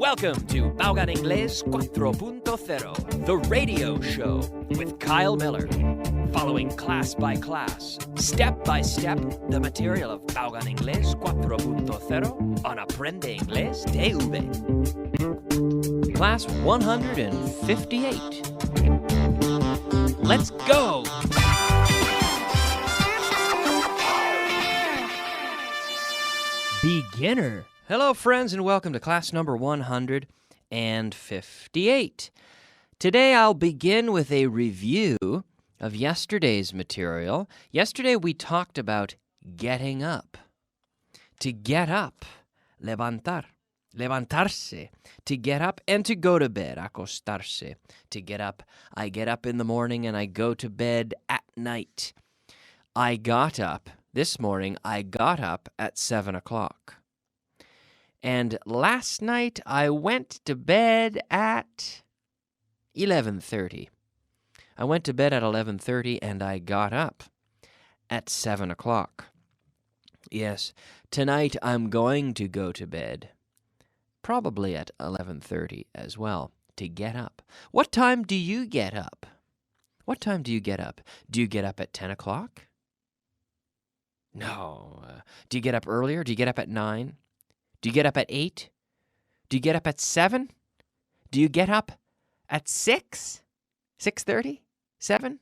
Welcome to Baugan Inglés 4.0, the radio show with Kyle Miller. Following class by class, step by step, the material of Baugan Inglés 4.0 on Aprende Inglés TV. Class 158. Let's go! Beginner. Hello, friends, and welcome to class number 158. Today, I'll begin with a review of yesterday's material. Yesterday, we talked about getting up. To get up, levantar, levantarse. To get up and to go to bed, acostarse. To get up, I get up in the morning and I go to bed at night. I got up. This morning, I got up at 7 o'clock. And last night, I went to bed at 11:30. I went to bed at 11:30, and I got up at 7 o'clock. Yes, tonight I'm going to go to bed, probably at 11:30 as well, to get up. What time do you get up? What time do you get up? Do you get up at 10 o'clock? No. Do you get up earlier? Do you get up at 9? Do you get up at 8? Do you get up at 7? Do you get up at 6? 6:30? 7?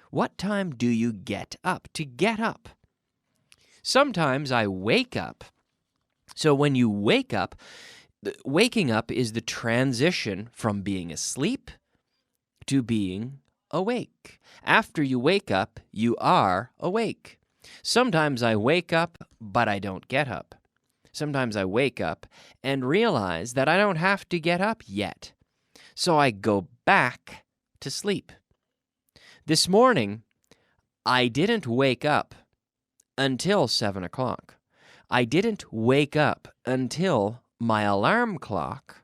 What time do you get up? To get up. Sometimes I wake up. So when you wake up, waking up is the transition from being asleep to being awake. After you wake up, you are awake. Sometimes I wake up, but I don't get up. Sometimes I wake up and realize that I don't have to get up yet. So I go back to sleep. This morning, I didn't wake up until 7 o'clock. I didn't wake up until my alarm clock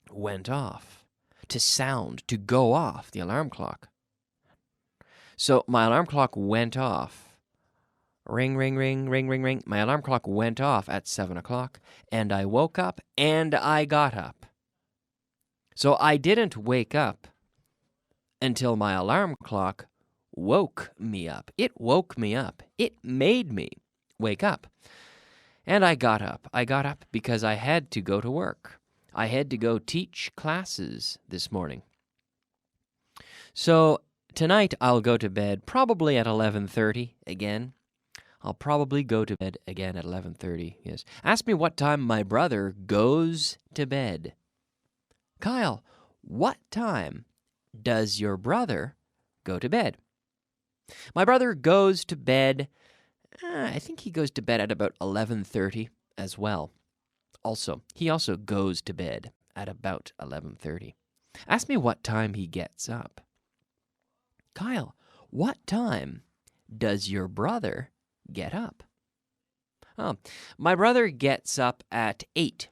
went off. To sound, to go off, the alarm clock. So my alarm clock went off. Ring, ring, ring, ring, ring, ring. My alarm clock went off at 7 o'clock, and I woke up, and I got up. So I didn't wake up until my alarm clock woke me up. It woke me up. It made me wake up. And I got up. I got up because I had to go to work. I had to go teach classes this morning. So tonight I'll go to bed probably at 11:30 again. I'll probably go to bed again at 11:30, yes. Ask me what time my brother goes to bed. Kyle, what time does your brother go to bed? My brother goes to bed, I think he goes to bed at about 11:30 as well. He also goes to bed at about 11:30. Ask me what time he gets up. Kyle, what time does your brother get up? Oh, my brother gets up at 8.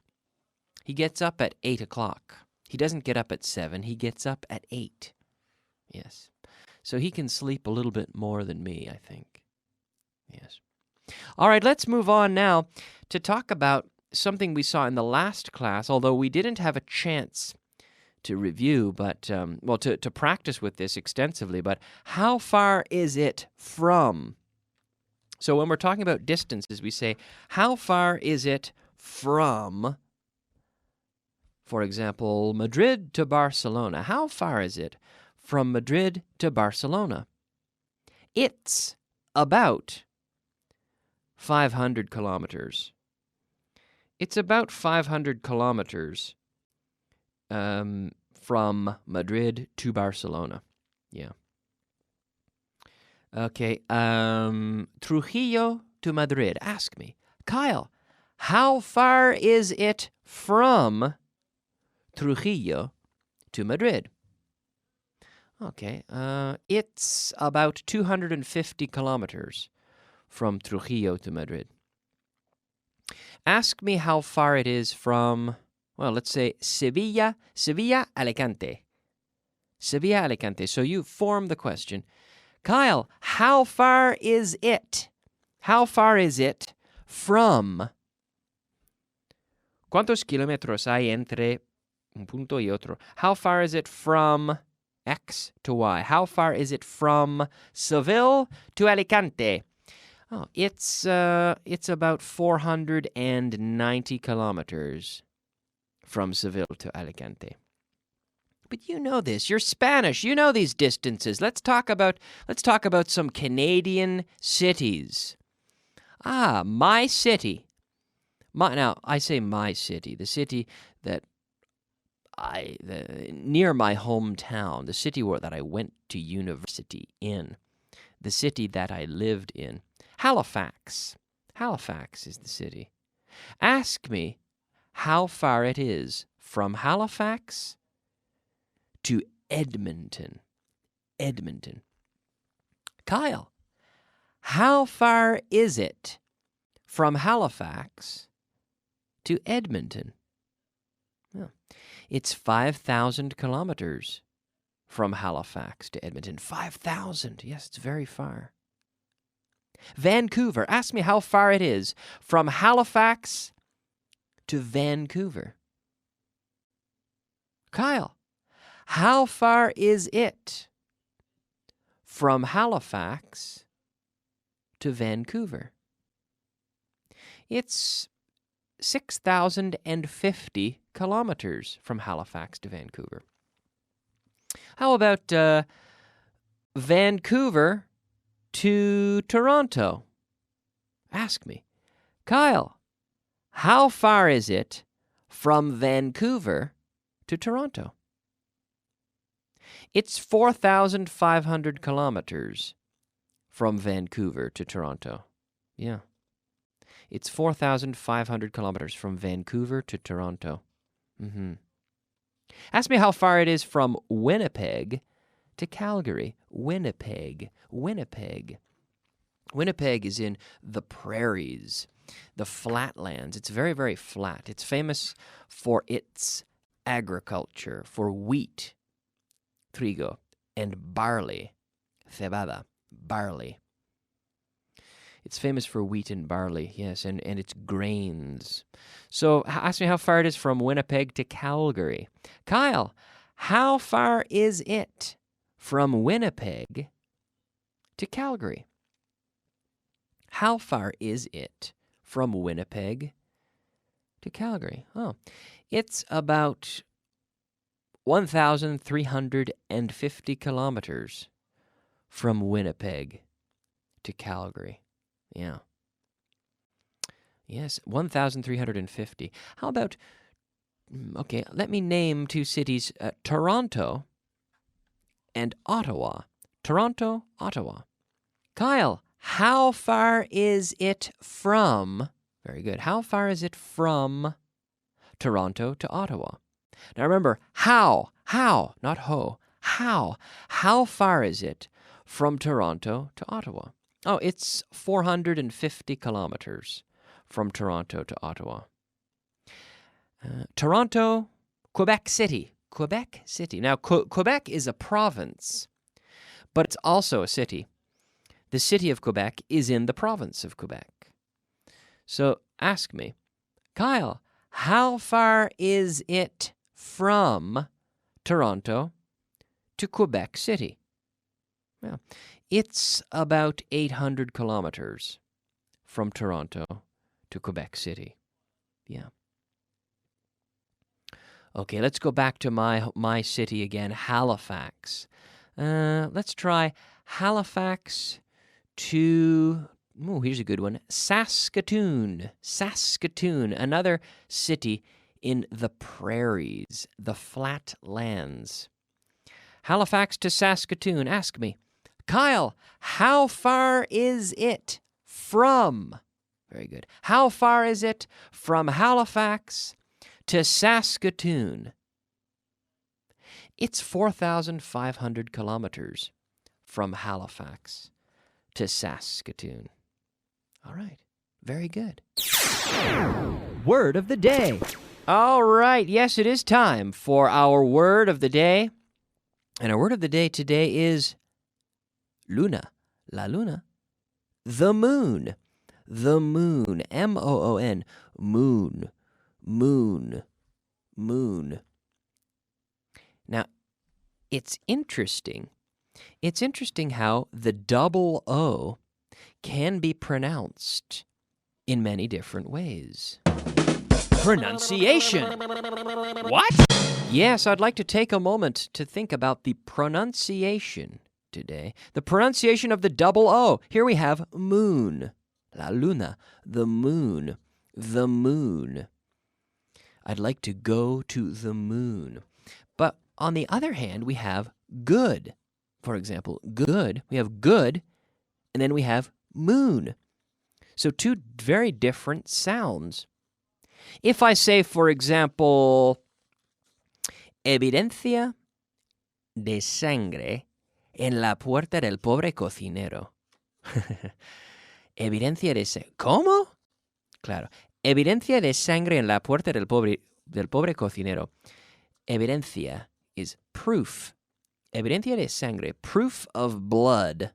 He gets up at 8 o'clock. He doesn't get up at 7. He gets up at 8. Yes. So he can sleep a little bit more than me, I think. Yes. All right, let's move on now to talk about something we saw in the last class, although we didn't have a chance to review, but, to practice with this extensively, but how far is it from? So when we're talking about distances, we say, how far is it from, for example, Madrid to Barcelona? How far is it from Madrid to Barcelona? It's about 500 kilometers. It's about 500 kilometers from Madrid to Barcelona. Yeah. Okay, Trujillo to Madrid. Ask me, Kyle, how far is it from Trujillo to Madrid? Okay, it's about 250 kilometers from Trujillo to Madrid. Ask me how far it is from, let's say Sevilla, Alicante. Sevilla, Alicante. So you form the question. Kyle, how far is it? How far is it from ¿Cuántos kilómetros hay entre un punto y otro? How far is it from X to Y? How far is it from Seville to Alicante? Oh, it's about 490 kilometers from Seville to Alicante. But you know this. You're Spanish. You know these distances. Let's talk about some Canadian cities. My city. Now I say my city, the city that near my hometown, the city that I went to university in, the city that I lived in. Halifax. Halifax is the city. Ask me how far it is from Halifax to Edmonton. Edmonton. Kyle, how far is it from Halifax to Edmonton? Well, it's 5,000 kilometers from Halifax to Edmonton. 5,000. Yes, it's very far. Vancouver. Ask me how far it is from Halifax to Vancouver. Kyle, how far is it from Halifax to Vancouver? It's 6,050 kilometers from Halifax to Vancouver. How about Vancouver to Toronto? Ask me. Kyle, how far is it from Vancouver to Toronto? It's 4,500 kilometers from Vancouver to Toronto. Yeah. It's 4,500 kilometers from Vancouver to Toronto. Ask me how far it is from Winnipeg to Calgary. Winnipeg. Winnipeg is in the prairies, the flatlands. It's very, very flat. It's famous for its agriculture, for wheat, trigo, and barley, cebada, barley. It's famous for wheat and barley, yes, and its grains. So ask me how far it is from Winnipeg to Calgary. Kyle, how far is it from Winnipeg to Calgary? How far is it from Winnipeg to Calgary? Oh, it's about 1,350 kilometers from Winnipeg to Calgary. Yeah. Yes, 1,350. How about, okay, let me name two cities, Toronto and Ottawa. Toronto, Ottawa. Kyle, how far is it from, very good, how far is it from Toronto to Ottawa? Now remember, how, not ho, how far is it from Toronto to Ottawa? Oh, it's 450 kilometers from Toronto to Ottawa. Toronto, Quebec City. Quebec City. Now, Quebec is a province, but it's also a city. The city of Quebec is in the province of Quebec. So ask me, Kyle, how far is it from Toronto to Quebec City? Well, it's about 800 kilometers from Toronto to Quebec City. Yeah. Okay, let's go back to my city again, Halifax. Let's try Halifax to, here's a good one, Saskatoon. Saskatoon, another city in the prairies, the flat lands. Halifax to Saskatoon, ask me, Kyle, how far is it from, very good, how far is it from Halifax to Saskatoon? It's 4,500 kilometers from Halifax to Saskatoon. All right, very good. Word of the day. All right, yes, it is time for our word of the day. And our word of the day today is luna, la luna, the moon, M-O-O-N, moon, moon, moon. Now, it's interesting. It's interesting how the double O can be pronounced in many different ways. Pronunciation. What? Yes, I'd like to take a moment to think about the pronunciation today. The pronunciation of the double O. Here we have moon. La luna. The moon. The moon. I'd like to go to the moon. But on the other hand, we have good. For example, good. We have good, and then we have moon. So two very different sounds. If I say, for example, evidencia de sangre en la puerta del pobre cocinero. Evidencia de sangre. ¿Cómo? Claro. Evidencia de sangre en la puerta del pobre cocinero. Evidencia is proof. Evidencia de sangre, proof of blood.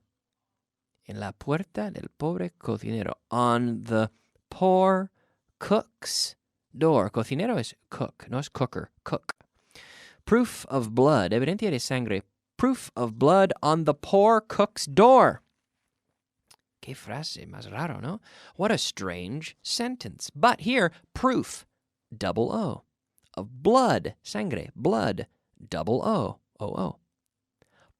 En la puerta del pobre cocinero. On the poor cook's door. Cocinero is cook, no es cooker, cook. Proof of blood, evidencia de sangre, proof of blood on the poor cook's door. Qué frase más raro, ¿no? What a strange sentence. But here, proof, double O, of blood, sangre, blood, double O, O-O.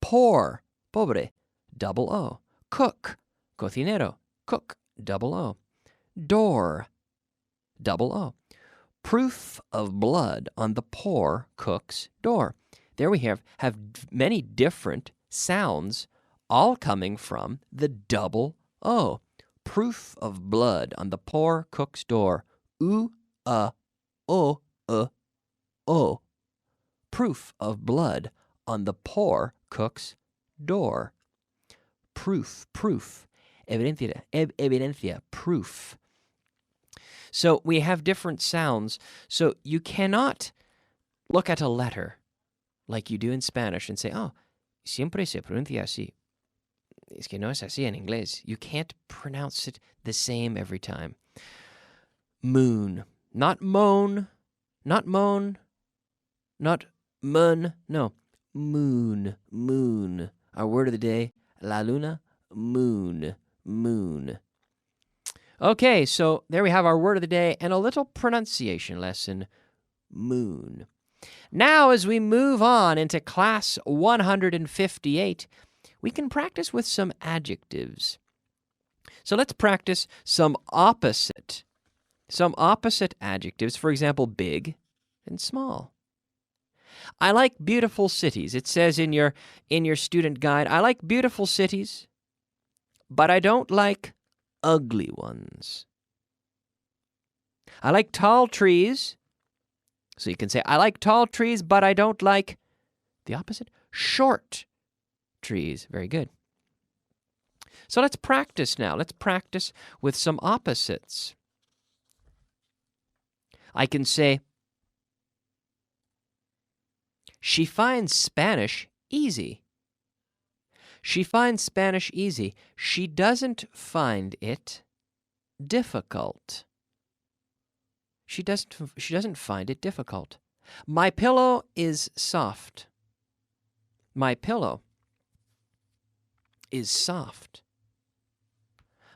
Poor, pobre, double O. Cook, cocinero, cook, double O. Door, double O. Proof of blood on the poor cook's door. There we have many different sounds, all coming from the double O. Proof of blood on the poor cook's door. O. Proof of blood on the poor cook's door. Proof. Evidencia, proof. So we have different sounds. So you cannot look at a letter like you do in Spanish and say, oh, siempre se pronuncia así. Es que no es así en inglés. You can't pronounce it the same every time. Moon. Not moan. Not moan. Not mun. No. Moon. Moon. Our word of the day, la luna, moon. Moon. Okay, so there we have our word of the day and a little pronunciation lesson, moon. Now, as we move on into class 158, we can practice with some adjectives. So let's practice some opposite adjectives. For example, big and small. I like beautiful cities. It says in your student guide, I like beautiful cities, but I don't like ugly ones. I like tall trees. So you can say, I like tall trees, but I don't like the opposite, short trees. Very good. So let's practice now. Let's practice with some opposites. I can say, she finds Spanish easy. She finds Spanish easy. She doesn't find it difficult. She doesn't find it difficult. My pillow is soft. My pillow is soft.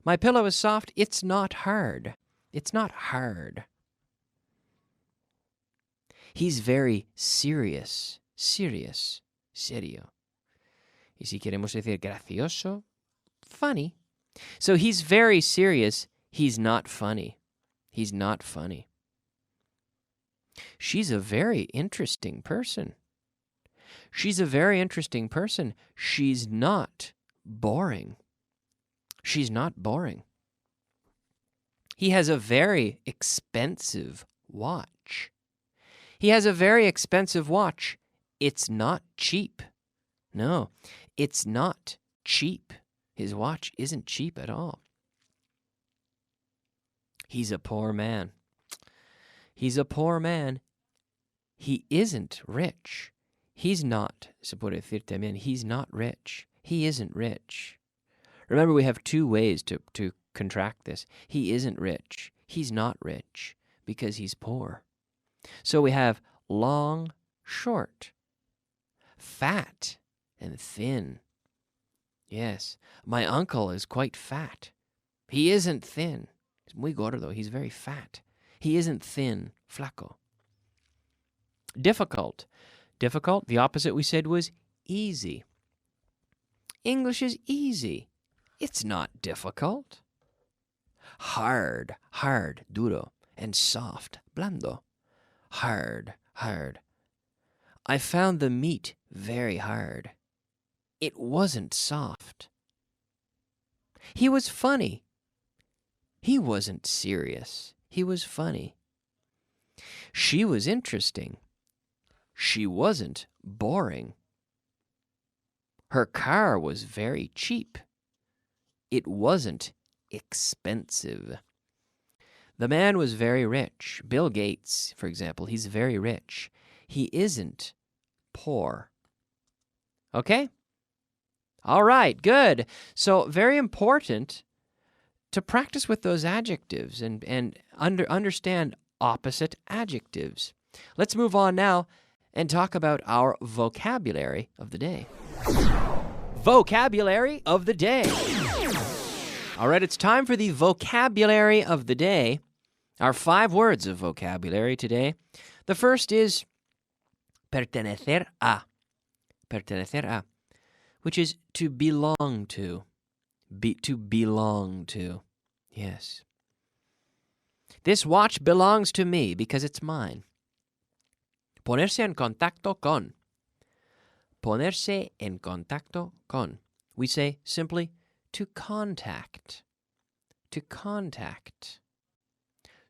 My pillow is soft. It's not hard. It's not hard. He's very serious. Serious. Serio. Y si queremos decir gracioso, funny. So he's very serious. He's not funny. He's not funny. She's a very interesting person. She's a very interesting person. She's not boring. She's not boring. He has a very expensive watch. He has a very expensive watch. It's not cheap. No, it's not cheap. His watch isn't cheap at all. He's a poor man. He's a poor man. He isn't rich. He's not, se puede decir también, he's not rich. He isn't rich. Remember, we have two ways to contract this. He isn't rich. He's not rich. because he's poor. So we have long, short, fat, and thin. Yes, my uncle is quite fat. He isn't thin. He's muy gordo. He's very fat. He isn't thin, flaco. Difficult. Difficult, the opposite we said was easy. English is easy. It's not difficult. Hard, hard, duro, and soft, blando. Hard, hard. I found the meat very hard. It wasn't soft. He was funny. He wasn't serious. He was funny. She was interesting. She wasn't boring. Her car was very cheap. It wasn't expensive. The man was very rich. Bill Gates, for example, he's very rich. He isn't poor. Okay? All right, good. So very important to practice with those adjectives and understand opposite adjectives. Let's move on now and talk about our vocabulary of the day. Vocabulary of the day. All right, it's time for the vocabulary of the day. Our 5 words of vocabulary today. The first is pertenecer a. Pertenecer a, which is to belong to. To belong to. Yes. This watch belongs to me because it's mine. Ponerse en contacto con. Ponerse en contacto con. We say simply to contact. To contact.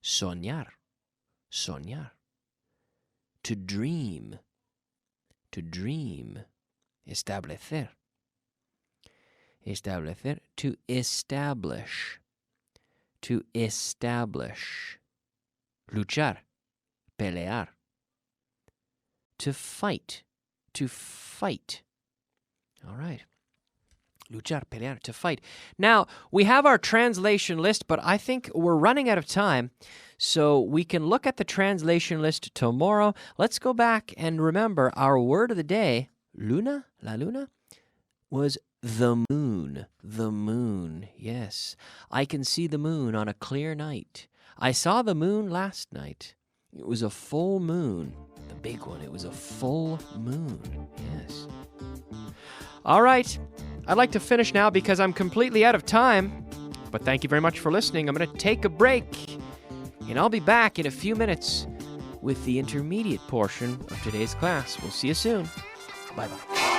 Soñar. Soñar. To dream. To dream. Establecer. Establecer. To establish. To establish. Luchar. Pelear. To fight. To fight. All right. Luchar, pelear, to fight. Now, we have our translation list, but I think we're running out of time, so we can look at the translation list tomorrow. Let's go back and remember our word of the day, luna, la luna, was the moon. The moon, yes. I can see the moon on a clear night. I saw the moon last night. It was a full moon. The big one. It was a full moon. Yes. All right. I'd like to finish now because I'm completely out of time. But thank you very much for listening. I'm going to take a break. And I'll be back in a few minutes with the intermediate portion of today's class. We'll see you soon. Bye-bye.